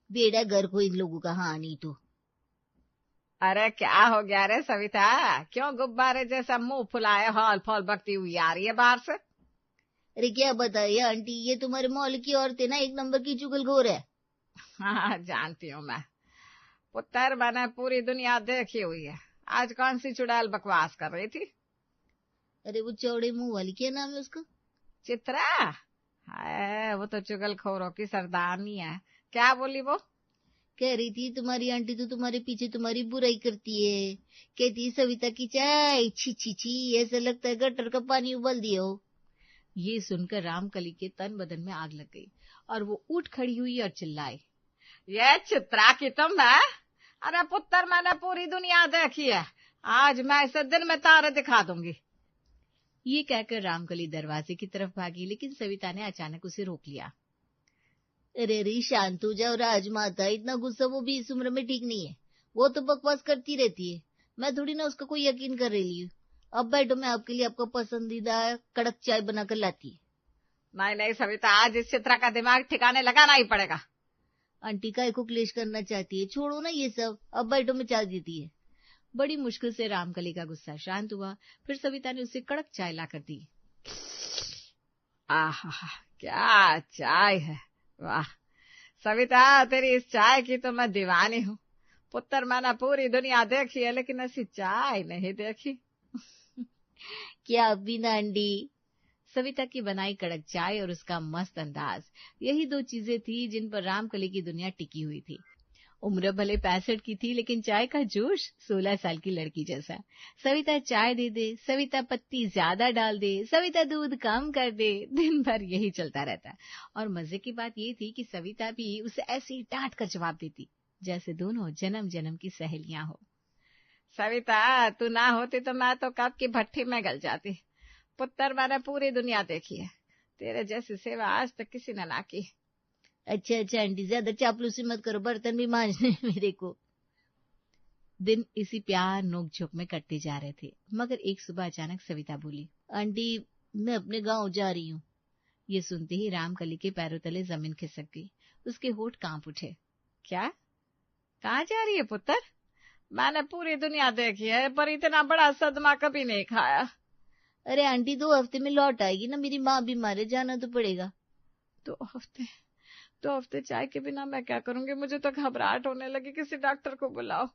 बेड़ा घर को इन लोगों का हानि तो। अरे क्या हो गया रे सविता, क्यों गुब्बारे जैसा मुंह फुलाए हॉल फॉल बकती हुई आ रही है बाहर से? अरे क्या बताइए आंटी, ये तुम्हारे मोहल्ले की औरतें ना एक नंबर की चुगलखोर है। हाँ जानती हूँ मैं पुत्र, मैंने पूरी दुनिया देखी हुई है। आज कौन सी चुड़ैल बकवास कर रही थी? अरे वो चौड़े मुंह वाली, क्या नाम है उसका? चित्रा। हाय, वो तो चुगलखोरों की सरदारनी है। क्या बोली वो? कह रही थी तुम्हारी आंटी तो तुम्हारे पीछे तुम्हारी बुराई करती है। कहती सविता की चाय छी छी छी, ऐसा लगता है गटर का पानी उबल दिया हो। ये सुनकर रामकली के तन बदन में आग लग गई और वो उठ खड़ी हुई और चिल्लाई, ये चित्रा की तुम है? अरे पुत्र, मैंने पूरी दुनिया देखी है, आज मैं इसे दिन में तारे दिखा दूंगी। ये कहकर रामकली दरवाजे की तरफ भागी, लेकिन सविता ने अचानक उसे रोक लिया। अरे रे शांत हो जाओ राजमाता, इतना गुस्सा वो भी इस उम्र में ठीक नहीं है। वो तो बकवास करती रहती है, मैं थोड़ी ना उसका कोई यकीन कर रही हूँ। अब बैठो, मैं आपके लिए आपका पसंदीदा कड़क चाय बनाकर लाती। नहीं नहीं सविता, आज इस चित्रा का दिमाग ठिकाने लगाना ही पड़ेगा। आंटी काय को क्लेश करना चाहती है, छोड़ो ना ये सब, अब बैठो मैं चाय देती है। बड़ी मुश्किल से रामकली का गुस्सा शांत हुआ। फिर सविता ने उसे कड़क चाय लाकर दी। आहा, क्या चाय है, वाह सविता, तेरी इस चाय की तो मैं दीवानी हूँ। पुत्र, मैंने पूरी दुनिया देखी है, लेकिन ऐसी चाय नहीं देखी। क्या बिना आंटी? सविता की बनाई कड़क चाय और उसका मस्त अंदाज, यही दो चीजें थी जिन पर रामकली की दुनिया टिकी हुई थी। उम्र भले 65 की थी, लेकिन चाय का जोश 16 साल की लड़की जैसा। सविता चाय दे दे, सविता पत्ती ज्यादा डाल दे, सविता दूध कम कर दे, दिन भर यही चलता रहता। और मजे की बात ये थी कि सविता भी उसे ऐसे ही डांट कर जवाब देती जैसे दोनों जन्म जन्म की सहेलियां हो। सविता, तू ना होती तो मैं तो कब की भट्ठी में गल जाती। पुत्र, मैंने पूरी दुनिया देखी है, तेरे जैसी सेवा आज तक किसी ने ना की। अच्छा अच्छा आंटी, ज्यादा चापलूसी मत करो, बर्तन भी मांजने हैं मेरे को। दिन इसी प्यार नोक-झोंक में कटते जा रहे थे, मगर एक सुबह अचानक सविता बोली, आंटी मैं अपने गांव जा रही हूँ। ये सुनते ही रामकली के पैरों तले जमीन खिसक गई, उसके होठ कांप उठे। क्या? कहाँ जा रही है पुत्र? मैंने पूरी दुनिया देखी है, पर इतना बड़ा सदमा कभी नहीं खाया। अरे आंटी 2 हफ्ते में लौट आएगी ना, मेरी माँ बीमार है, जाना तो पड़ेगा। 2 हफ्ते चाय के बिना मैं क्या करूंगी? मुझे तो घबराहट होने लगी, किसी डॉक्टर को बुलाओ।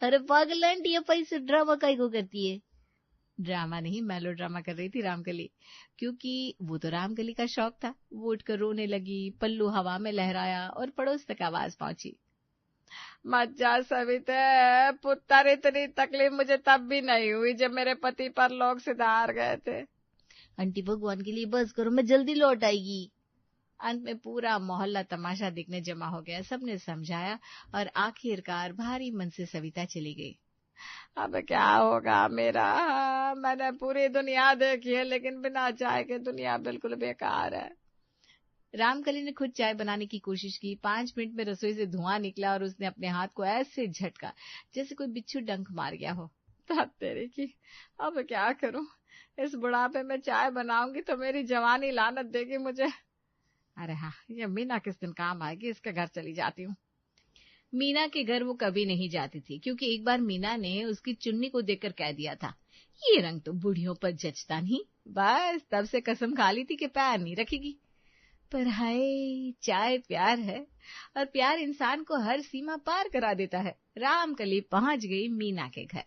अरे पागल आंटी, अब पैसे ड्रामा काहे को करती है? ड्रामा नहीं, मेलो ड्रामा कर रही थी रामकली, क्योंकि वो तो रामकली का शौक था। वो उठकर रोने लगी, पल्लू हवा में लहराया और पड़ोस तक आवाज पहुंची। मत जा सविता, पुत्र, इतनी तकलीफ मुझे तब भी नहीं हुई जब मेरे पति परलोक सिधार गए थे। आंटी भगवान के लिए बस करो, मैं जल्दी लौट आएगी। अंत में पूरा मोहल्ला तमाशा देखने जमा हो गया। सबने समझाया और आखिरकार भारी मन से सविता चली गई। अब क्या होगा मेरा? मैंने पूरी दुनिया देखी है, लेकिन बिना चाय के दुनिया बिल्कुल बेकार है। रामकली ने खुद चाय बनाने की कोशिश की। 5 मिनट में रसोई से धुआं निकला और उसने अपने हाथ को ऐसे झटका जैसे कोई बिच्छू डंक मार गया हो। तब तेरी की, अब क्या करूं? इस बुढ़ापे में चाय बनाऊंगी तो मेरी जवानी लानत देगी मुझे। अरे हाँ, ये मीना किस दिन काम आएगी, इसके घर चली जाती हूँ। मीना के घर वो कभी नहीं जाती थी, क्योंकि एक बार मीना ने उसकी चुन्नी को देखकर कह दिया था, ये रंग तो बुढ़ियों पर जचता नहीं। बस तब से कसम खा ली थी कि पैर नहीं रखेगी। पर हाय, चाय प्यार है और प्यार इंसान को हर सीमा पार करा देता है। रामकली पहुंच गई मीना के घर।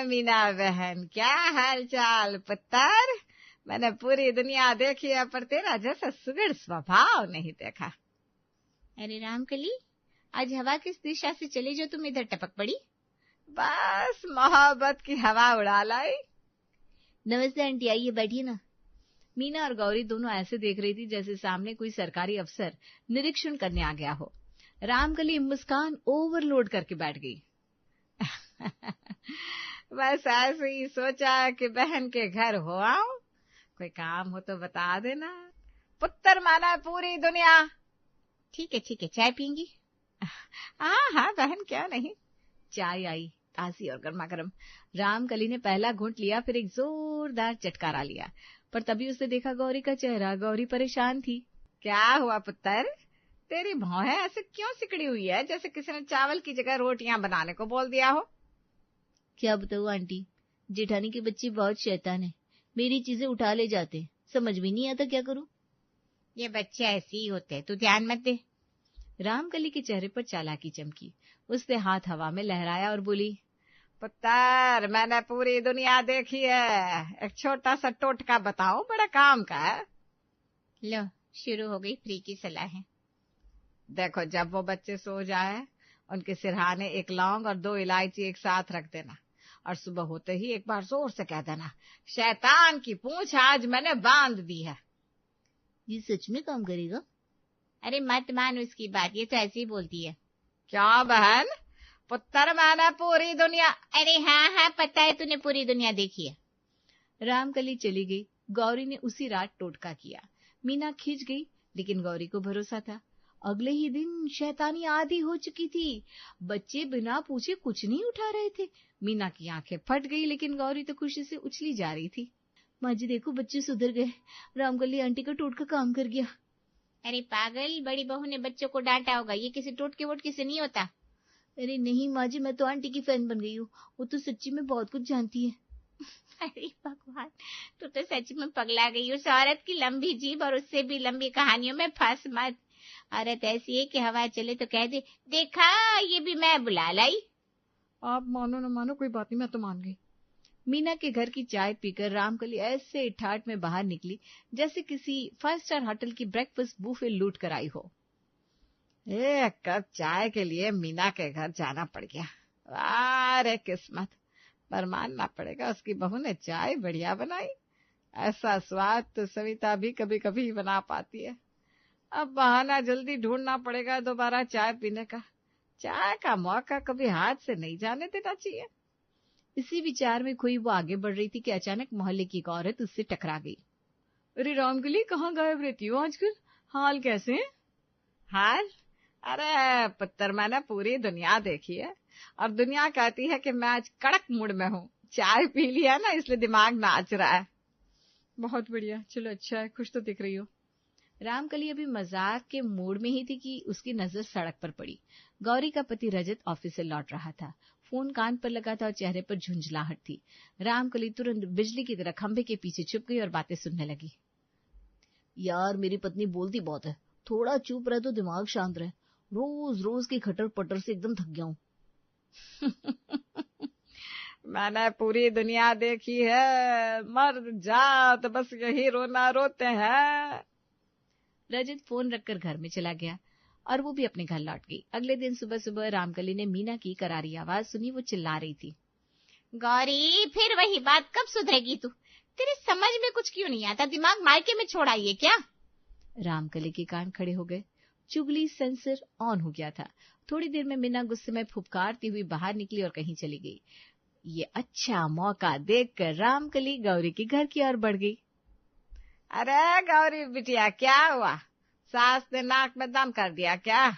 मीना बहन, क्या हाल चाल पुत्र? मैंने पूरी दुनिया देखी है, पर तेरा जैसा सुगढ़ स्वभाव नहीं देखा। अरे रामकली, आज हवा किस दिशा से चली जो तुम इधर टपक पड़ी? बस मोहब्बत की हवा उड़ा लाई। नमस्ते आंटी, आइए बैठिए ना। मीना और गौरी दोनों ऐसे देख रही थी जैसे सामने कोई सरकारी अफसर निरीक्षण करने आ गया हो। रामकली मुस्कान ओवरलोड करके बैठ गई। बस ऐसे ही सोचा कि बहन के घर हो आऊं, कोई काम हो तो बता देना। पुत्र, माना पूरी दुनिया। ठीक है, चाय पियेंगी? हाँ हाँ बहन, क्या नहीं। चाय आई, ताजी और गर्मा गर्म। रामकली ने पहला घूंट लिया, फिर एक जोरदार चटकारा लिया, पर तभी उसने देखा गौरी का चेहरा। गौरी परेशान थी। क्या हुआ पुत्र? तेरी भौहें ऐसे क्यों सिकड़ी हुई है, जैसे किसी ने चावल की जगह रोटियां बनाने को बोल दिया हो? क्या बताऊँ आंटी, जेठानी के बच्चे बहुत शैतान है, मेरी चीजें उठा ले जाते, समझ में नहीं आता क्या करूं। ये बच्चे ऐसे ही होते, तू ध्यान मत दे। रामकली के चेहरे पर चालाकी चमकी। उसने हाथ हवा में लहराया और बोली, पुत्र, मैंने पूरी दुनिया देखी है, एक छोटा सा टोटका बताऊं, बड़ा काम का है। लो, शुरू हो गई फ्री की सलाहें। देखो, जब वो बच्चे सो जाए, उनके सिरहाने 1 लौंग और 2 इलायची एक साथ रख देना, और सुबह होते ही एक बार जोर से कह देना, शैतान की पूंछ आज मैंने बांध दी है। ये सच में काम करेगा? अरे मत मान उसकी बात, ये तो ऐसे ही बोलती है। क्या बहन? पुत्र, मैंने पूरी दुनिया। अरे हाँ हाँ, पता है, तूने पूरी दुनिया देखी है। रामकली चली गई। गौरी ने उसी रात टोटका किया। मीना खिंच गई, लेकिन गौरी को भरोसा था। अगले ही दिन शैतानी आधी हो चुकी थी। बच्चे बिना पूछे कुछ नहीं उठा रहे थे। मीना की आंखें फट गई, लेकिन गौरी तो खुशी से उछली जा रही थी। माँ जी देखो, बच्चे सुधर गए, रामकली आंटी का टोटका काम कर गया। अरे पागल, बड़ी बहू ने बच्चों को डांटा होगा, ये किसी टोटके वोटके से नहीं होता। अरे नहीं माँ जी, मैं तो आंटी की फैन बन गई हूँ, वो तो सच्ची में बहुत कुछ जानती है। अरे भगवान, तू तो सच में पगला गई। उस औरत की लंबी जीभ और उससे भी लंबी कहानियों में फंस मत। औरत ऐसी है कि हवा चले तो कह दे, देखा ये भी मैं बुला लाई। आप मानो न मानो, कोई बात नहीं, मैं तो मान गई। मीना के घर की चाय पीकर रामकली ऐसे ठाट में बाहर निकली जैसे किसी 5 स्टार होटल की ब्रेकफास्ट बुफे लूट कर आई हो। एक कप चाय के लिए मीना के घर जाना पड़ गया। अरे किस्मत, पर मानना पड़ेगा, उसकी बहू ने चाय बढ़िया बनाई। ऐसा स्वाद तो सविता भी कभी कभी बना पाती है। अब बहाना जल्दी ढूंढना पड़ेगा दोबारा चाय पीने का। चाय का मौका कभी हाथ से नहीं जाने देना चाहिए। इसी विचार में खोई वो आगे बढ़ रही थी कि अचानक मोहल्ले की एक औरत उससे टकरा गई। अरे रामकली, कहाँ गायब रहती हो आजकल? हाल कैसे है? हाल? अरे पुत्र, मैंने पूरी दुनिया देखी है, और दुनिया कहती है कि मैं आज कड़क मूड में हूँ। चाय पी लिया ना, इसलिए दिमाग नाच रहा है। बहुत बढ़िया, चलो अच्छा है, खुश तो दिख रही हो। रामकली अभी मजाक के मूड में ही थी कि उसकी नजर सड़क पर पड़ी। गौरी का पति रजत ऑफिस से लौट रहा था। फोन कान पर लगा था और चेहरे पर झुंझलाहट थी। रामकली तुरंत बिजली की तरह खंभे के पीछे छुप गई और बातें सुनने लगी। यार, मेरी पत्नी बोलती बहुत है, थोड़ा चुप रहे तो दिमाग शांत रहे। रोज रोज की खटर पटर से एकदम थक गया हूँ। मैंने पूरी दुनिया देखी है, मर जात बस यही रोना रोते हैं। रजत फोन रखकर घर में चला गया और वो भी अपने घर लौट गई। अगले दिन सुबह सुबह रामकली ने मीना की करारी आवाज सुनी। वो चिल्ला रही थी, गौरी, फिर वही बात, कब सुधरेगी तू? तेरे समझ में कुछ क्यों नहीं आता? दिमाग मायके में छोड़ आई है क्या? रामकली के कान खड़े हो गए। चुगली सेंसर ऑन हो गया था। थोड़ी देर में मीना गुस्से में फुफकारती हुई बाहर निकली और कहीं चली गई। ये अच्छा मौका देखकर रामकली गौरी के घर की ओर बढ़ गई। अरे गौरी बिटिया, क्या हुआ? सास ने नाक में दम कर दिया क्या?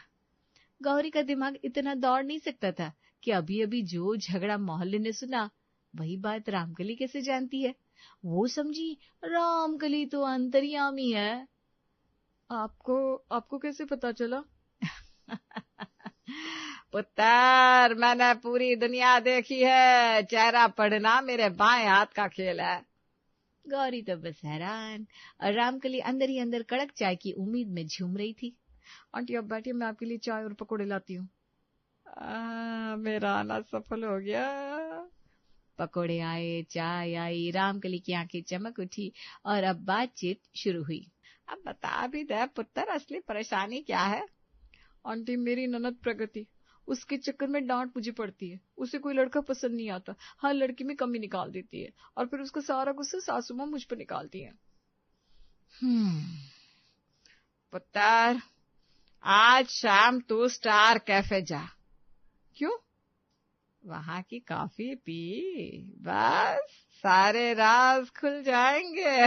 गौरी का दिमाग इतना दौड़ नहीं सकता था कि अभी अभी जो झगड़ा मोहल्ले ने सुना वही बात रामकली कैसे जानती है। वो समझी रामकली तो अंतर्यामी है। आपको कैसे पता चला? पुत्र, मैंने पूरी दुनिया देखी है, चेहरा पढ़ना मेरे बाएं हाथ का खेल है। गौरी तो बस हैरान, और रामकली अंदर ही अंदर कड़क चाय की उम्मीद में झूम रही थी। आंटी अब बैठिए, मैं आपके लिए चाय और पकौड़े लाती हूँ। मेरा आना सफल हो गया। पकौड़े आए, चाय आई, रामकली की आंखें चमक उठी और अब बातचीत शुरू हुई। अब बता भी दे पुत्र, असली परेशानी क्या है? आंटी, मेरी ननद प्रगति, उसके चक्कर में डांट मुझे पड़ती है। उसे कोई लड़का पसंद नहीं आता, हर लड़की में कमी निकाल देती है, और फिर उसका सारा गुस्सा सासू माँ मुझ पर निकालती है। पुत्र, आज शाम तू स्टार कैफे जा। क्यों? वहां की कॉफी पी, बस सारे राज खुल जाएंगे।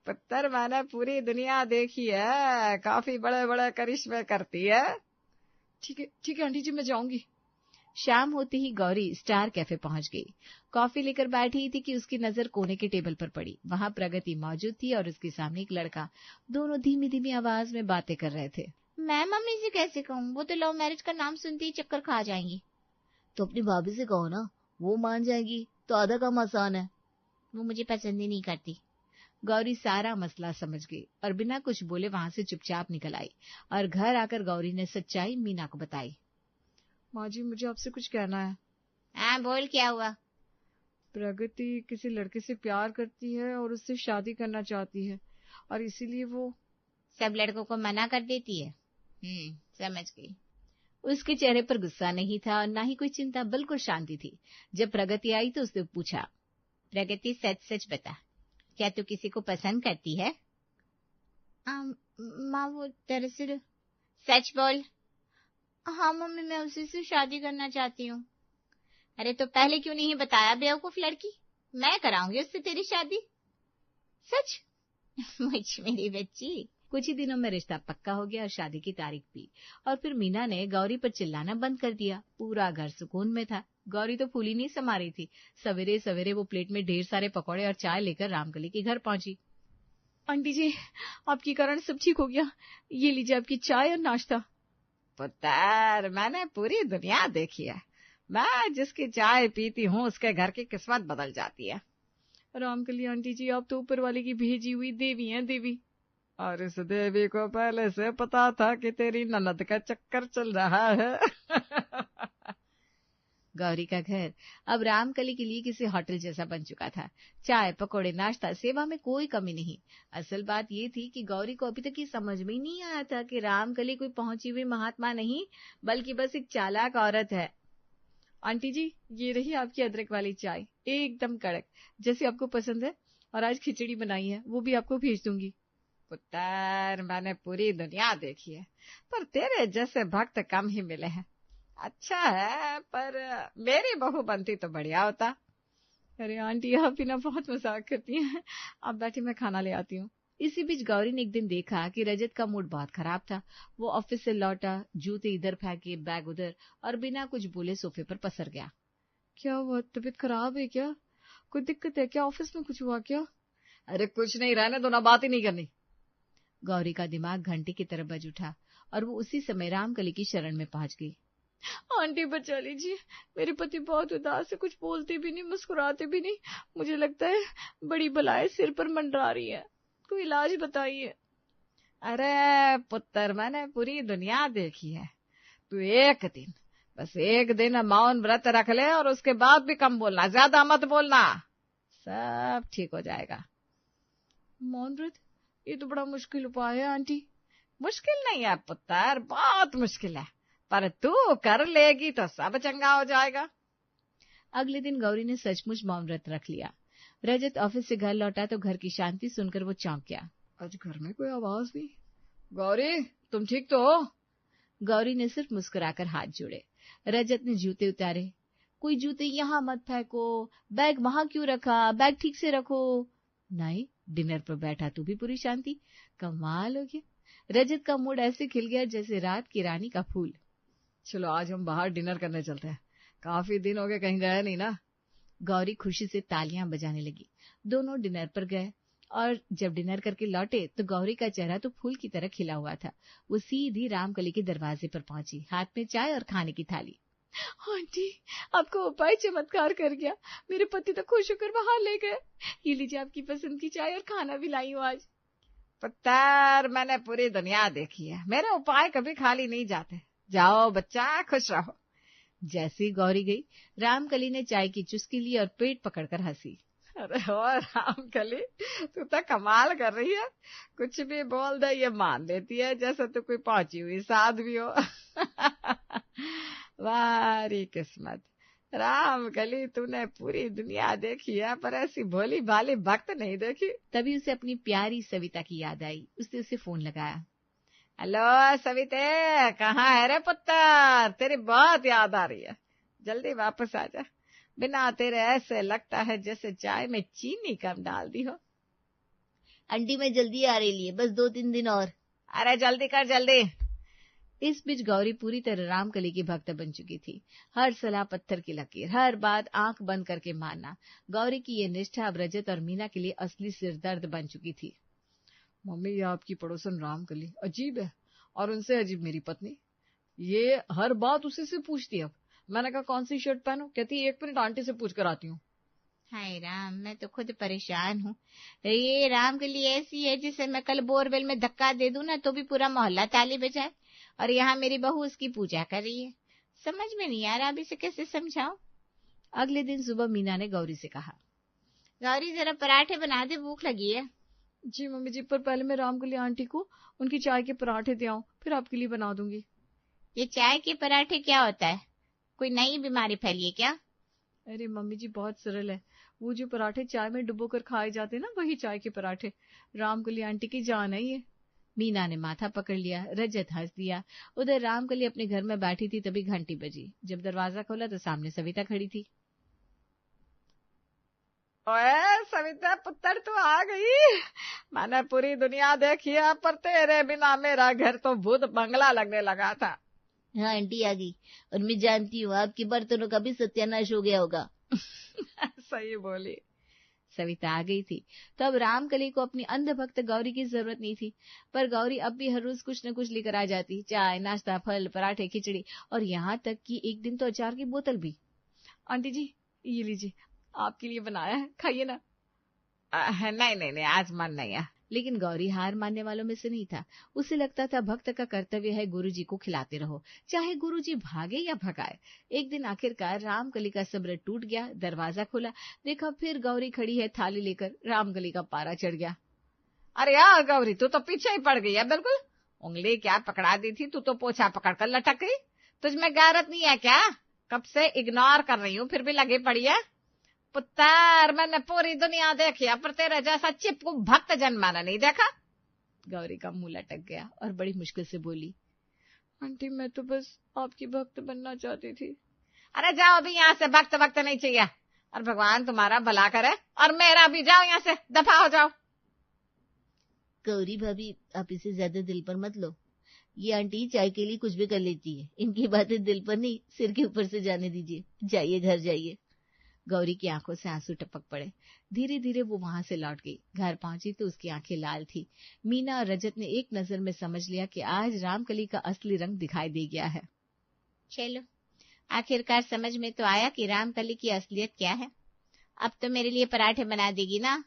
पुत्र, मैंने पूरी दुनिया देखी है, काफी बड़े बड़े करिश्मे करती है। ठीक है आंटी जी, मैं जाऊंगी। शाम होते ही गौरी स्टार कैफे पहुंच गई। कॉफी लेकर बैठी थी कि उसकी नजर कोने के टेबल पर पड़ी। वहां प्रगति मौजूद थी और उसके सामने एक लड़का। दोनों धीमी धीमी आवाज में बातें कर रहे थे। मैं मम्मी से कैसे कहूँ, वो तो लव मैरिज का नाम सुनते ही चक्कर खा जाएंगी। तो अपनी भाभी से कहो ना, वो मान जाएगी तो आधा काम आसान है। वो मुझे पसंद ही नहीं करती। गौरी सारा मसला समझ गई और बिना कुछ बोले वहां से चुपचाप निकल आई और घर आकर गौरी ने सच्चाई मीना को बताई। माँ जी, मुझे आपसे कुछ कहना है। हाँ बोल, क्या हुआ? प्रगति किसी लड़के से प्यार करती है और उससे शादी करना चाहती है, और इसीलिए वो सब लड़कों को मना कर देती है। समझ गई। उसके चेहरे पर गुस्सा नहीं था और ना ही कोई चिंता, बिल्कुल शांति थी। जब प्रगति आई तो उसने पूछा, प्रगति सच सच बता, क्या तू किसी को पसंद करती है? माँ वो दरअसल। सच बोल। हाँ मम्मी, मैं उसी से शादी करना चाहती हूँ। अरे तो पहले क्यों नहीं बताया बेवकूफ लड़की, मैं कराऊंगी उससे तेरी शादी। सच? मुझ मेरी बच्ची। कुछ ही दिनों में रिश्ता पक्का हो गया और शादी की तारीख भी। और फिर मीना ने गौरी पर चिल्लाना बंद कर दिया। पूरा घर सुकून में था। गौरी तो फूली नहीं समा रही थी। सवेरे सवेरे वो प्लेट में ढेर सारे पकौड़े और चाय लेकर रामकली के घर पहुंची। आंटी जी, आपके कारण सब ठीक हो गया, ये लीजिए आपकी चाय और नाश्ता। पुत्र, मैंने पूरी दुनिया देखी है। मैं जिसकी चाय पीती हूँ उसके घर की किस्मत बदल जाती है। रामकली आंटी जी, आप तो ऊपर वाले की भेजी हुई देवी हैं, देवी। और इस देवी को पहले से पता था कि तेरी ननद का चक्कर चल रहा है। गौरी का घर अब रामकली के लिए किसी होटल जैसा बन चुका था। चाय, पकौड़े, नाश्ता, सेवा में कोई कमी नहीं। असल बात ये थी कि गौरी को अभी तक ये समझ में ही नहीं आया था कि रामकली कोई पहुंची हुई महात्मा नहीं, बल्कि बस एक चालाक औरत है। आंटी जी, ये रही आपकी अदरक वाली चाय, एकदम कड़क, जैसे आपको पसंद है। और आज खिचड़ी बनाई है, वो भी आपको भेज दूंगी। पुत्र, मैंने पूरी दुनिया देखी है, पर तेरे जैसे भक्त कम ही मिले हैं। अच्छा है, पर मेरी बहू बनती तो बढ़िया होता। अरे आंटी, आप भी ना बहुत मजाक करती हैं। आप बैठी, मैं खाना ले आती हूँ। इसी बीच गौरी ने एक दिन देखा कि रजत का मूड बहुत खराब था। वो ऑफिस से लौटा, जूते इधर फेंके, बैग उधर, और बिना कुछ बोले सोफे पर पसर गया। क्या हुआ, तबीयत खराब है क्या? कोई दिक्कत है क्या? ऑफिस में कुछ हुआ क्या? अरे कुछ नहीं, रहने दो ना, बात ही नहीं करनी। गौरी का दिमाग घंटे की तरह बज उठा और वो उसी समय रामकली की शरण में पहुंच गई। आंटी बचा लीजिए, मेरे पति बहुत उदास है, कुछ बोलते भी नहीं, मुस्कुराते भी नहीं। मुझे लगता है बड़ी बलाएं सिर पर मंडरा रही है, कोई इलाज बताइए। अरे पुत्र, मैंने पूरी दुनिया देखी है। तू बस एक दिन मौन व्रत रख ले और उसके बाद भी कम बोलना, ज्यादा मत बोलना, सब ठीक हो जाएगा। मौन व्रत? ये तो बड़ा मुश्किल उपाय है आंटी। मुश्किल नहीं है पुत्र, बहुत मुश्किल है, पर तू कर लेगी तो सब चंगा हो जाएगा। अगले दिन गौरी ने सचमुच मौन व्रत रख लिया। रजत ऑफिस से घर लौटा तो घर की शांति सुनकर वो चौंक गया। आज घर में कोई आवाज नहीं। गौरी, तुम ठीक तो हो? गौरी ने सिर्फ मुस्कुराकर हाथ जोड़े। रजत ने जूते उतारे। कोई जूते यहाँ मत फेंको, बैग वहां क्यों रखा, बैग ठीक से रखो। नहीं, डिनर पर बैठा तू भी पूरी शांति। कमाल हो गया। रजत का मूड ऐसे खिल गया जैसे रात की रानी का फूल। चलो आज हम बाहर डिनर करने चलते हैं, काफी दिन हो गए कहीं गए नहीं ना। गौरी खुशी से तालियां बजाने लगी। दोनों डिनर पर गए और जब डिनर करके लौटे तो गौरी का चेहरा तो फूल की तरह खिला हुआ था। वो सीधी रामकली के दरवाजे पर पहुंची, हाथ में चाय और खाने की थाली। आंटी, आपका उपाय चमत्कार कर गया, मेरे पति तो खुश होकर बाहर ले गए। ये लीजिए आपकी पसंद की चाय और खाना भी लाई हूँ आज। पुत्र, मैंने पूरी दुनिया देखी है, मेरे उपाय कभी खाली नहीं जाते। जाओ बच्चा, खुश रहो। जैसे ही गौरी गई, रामकली ने चाय की चुस्की ली और पेट पकड़कर हंसी। अरे ओ रामकली, तू तो कमाल कर रही है, कुछ भी बोल दे ये मान लेती है, जैसे तू कोई पहुंची हुई साध्वी हो। वारी किस्मत रामकली, तूने पूरी दुनिया देखी है, पर ऐसी भोली भाली भक्त नहीं देखी। तभी उसे अपनी प्यारी सविता की याद आई। उसने उसे फोन लगाया। हेलो सविते, कहाँ है रे पुत्र? तेरी बहुत याद आ रही है, जल्दी वापस आ जा। बिना तेरे ऐसे लगता है जैसे चाय में चीनी कम डाल दी हो। आंटी मैं जल्दी आ रही है, बस 2-3 दिन और। अरे जल्दी कर जल्दी। इस बीच गौरी पूरी तरह रामकली की भक्त बन चुकी थी। हर सलाह पत्थर की लकीर, हर बात आंख बंद करके मानना। गौरी की ये निष्ठा अब रजत और मीना के लिए असली सिरदर्द बन चुकी थी। मम्मी, ये आपकी पड़ोसन रामकली अजीब है, और उनसे अजीब मेरी पत्नी। ये हर बात उसी से पूछती है। अब मैंने कहा कौन सी शर्ट पहनूं, कहती 1 मिनट आंटी से पूछ कर आती हूँ। हाय राम, मैं तो खुद परेशान हूँ। ये रामकली ऐसी है जिसे मैं कल बोरवेल में धक्का दे दूं ना तो भी पूरा मोहल्ला ताली बजाए, और यहाँ मेरी बहू उसकी पूजा कर रही है। समझ में नहीं आ रहा अब इसे कैसे समझाऊं। अगले दिन सुबह मीना ने गौरी से कहा, गौरी जरा पराठे बना दे, भूख लगी है। जी मम्मी जी, पर पहले मैं रामकली आंटी को उनकी चाय के पराठे दे आऊं, फिर आपके लिए बना दूंगी। ये चाय के पराठे क्या होता है? कोई नई बीमारी फैली है क्या? अरे मम्मी जी, बहुत सरल है। वो जो पराठे चाय में डुबो कर खाए जाते हैं ना, वही चाय के पराठे। रामकली आंटी की जान है ये। मीना ने माथा पकड़ लिया। रजत हंस दिया। उधर रामकली अपने घर में बैठी थी, तभी घंटी बजी। जब दरवाजा खोला तो सामने सविता खड़ी थी। ओए सविता पुत्र, तू आ गई। मैंने पूरी दुनिया देखी है, पर तेरे बिना मेरा घर तो भूत बंगला लगने लगा था। हाँ आंटी आ गई, और मैं जानती हूँ आपके बर्तनों का भी सत्यानाश हो गया होगा। सही बोली। सविता आ गई थी तो अब रामकली को अपनी अंधभक्त गौरी की जरूरत नहीं थी, पर गौरी अब भी हर रोज कुछ न कुछ लेकर आ जाती। चाय, नाश्ता, फल, पराठे, खिचड़ी, और यहाँ तक कि एक दिन तो अचार की बोतल भी। आंटी जी, ये लीजिए, आपके लिए बनाया है, खाइए ना। नहीं नहीं नहीं, आज मन नहीं है। लेकिन गौरी हार मानने वालों में से नहीं था। उसे लगता था भक्त का कर्तव्य है गुरुजी को खिलाते रहो, चाहे गुरुजी भागे या भगाए। एक दिन आखिरकार रामकली का सब्र टूट गया। दरवाजा खोला, देखा फिर गौरी खड़ी है थाली लेकर। रामकली का पारा चढ़ गया। अरे यार गौरी, तू तो पीछे ही पड़ गई है बिल्कुल। उंगली क्या पकड़ा दी थी, तू तो पोछा पकड़कर लटक गई। तुझमें गैरत नहीं है क्या? कब से इग्नोर कर रही हूँ, फिर भी लगी पड़ी है। पुत्र, मैंने पूरी दुनिया देखी है, पर तेरे जैसा चिपकू भक्त जन मैंने नहीं देखा। गौरी का मुंह लटक गया और बड़ी मुश्किल से बोली, आंटी, मैं तो बस आपकी भक्त बनना चाहती थी। अरे जाओ अभी यहाँ से, भक्त भक्त नहीं चाहिए। और भगवान तुम्हारा भला करे, और मेरा भी। जाओ यहाँ से, दफा हो जाओ। गौरी भाभी, आप इसे ज्यादा दिल पर मत लो। ये आंटी चाय के लिए कुछ भी कर लेती है। इनकी बातें दिल पर नहीं, सिर के ऊपर से जाने दीजिए। जाइए, घर जाइए। गौरी की आंखों से आंसू टपक पड़े। धीरे धीरे वो वहां से लौट गई। घर पहुंची तो उसकी आंखें लाल थी। मीना और रजत ने एक नजर में समझ लिया कि आज रामकली का असली रंग दिखाई दे गया है। चलो, आखिरकार समझ में तो आया कि रामकली की असलियत क्या है। अब तो मेरे लिए पराठे बना देगी ना?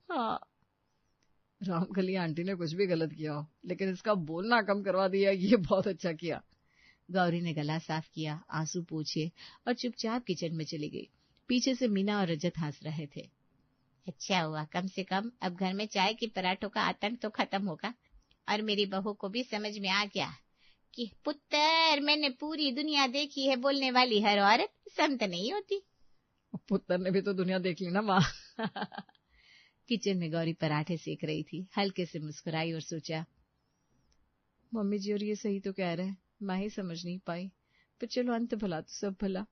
हाँ, रामकली आंटी ने कुछ भी गलत किया हो, लेकिन इसका बोलना कम करवा दिया, ये बहुत अच्छा किया। गौरी ने गला साफ किया, आंसू पोंछे और चुपचाप किचन में चली गई। पीछे से मीना और रजत हंस रहे थे। अच्छा हुआ, कम से कम अब घर में चाय के पराठों का आतंक तो खत्म होगा, और मेरी बहू को भी समझ में आ गया कि पुत्र, मैंने पूरी दुनिया देखी है, बोलने वाली हर औरत संत नहीं होती। पुत्र ने भी तो दुनिया देख ली ना माँ। किचन में गौरी पराठे सेक रही थी। हल्के से मुस्कुराई और सोचा, मम्मी जी और ये सही तो कह रहे हैं, मैं ही समझ नहीं पाई। पर चलो, अंत भला तो सब भला।